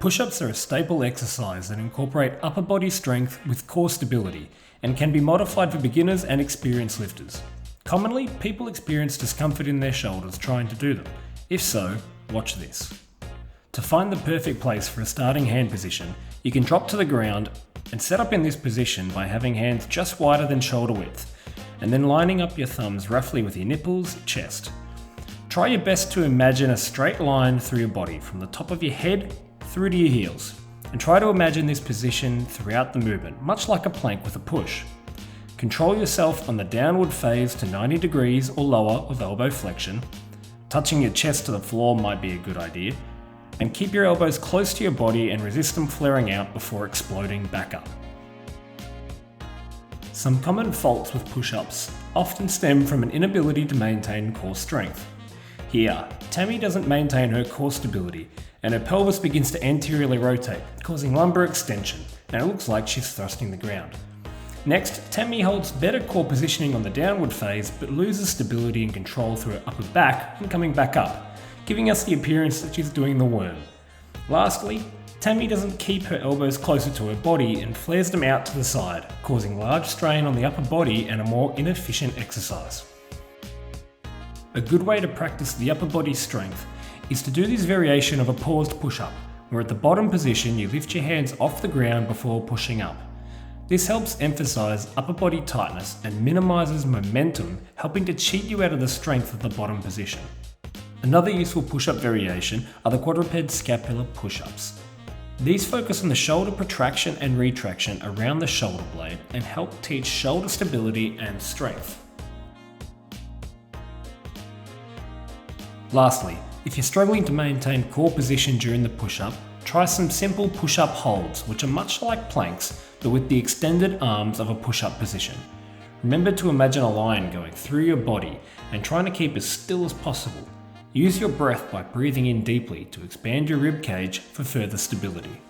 Push-ups are a staple exercise that incorporate upper body strength with core stability and can be modified for beginners and experienced lifters. Commonly, people experience discomfort in their shoulders trying to do them. If so, watch this. To find the perfect place for a starting hand position, you can drop to the ground and set up in this position by having hands just wider than shoulder width, and then lining up your thumbs roughly with your nipples, chest. Try your best to imagine a straight line through your body from the top of your head through to your heels, and try to imagine this position throughout the movement, much like a plank with a push. Control yourself on the downward phase to 90 degrees or lower of elbow flexion. Touching your chest to the floor might be a good idea, and keep your elbows close to your body and resist them flaring out before exploding back up. Some common faults with push-ups often stem from an inability to maintain core strength. Here, Tammie doesn't maintain her core stability, and her pelvis begins to anteriorly rotate, causing lumbar extension, and it looks like she's thrusting the ground. Next, Tammie holds better core positioning on the downward phase, but loses stability and control through her upper back and coming back up, giving us the appearance that she's doing the worm. Lastly, Tammie doesn't keep her elbows closer to her body and flares them out to the side, causing large strain on the upper body and a more inefficient exercise. A good way to practice the upper body strength is to do this variation of a paused push-up, where at the bottom position you lift your hands off the ground before pushing up. This helps emphasize upper body tightness and minimizes momentum, helping to cheat you out of the strength of the bottom position. Another useful push-up variation are the quadruped scapular push-ups. These focus on the shoulder protraction and retraction around the shoulder blade and help teach shoulder stability and strength. Lastly, if you're struggling to maintain core position during the push-up, try some simple push-up holds, which are much like planks, but with the extended arms of a push-up position. Remember to imagine a line going through your body and trying to keep as still as possible. Use your breath by breathing in deeply to expand your rib cage for further stability.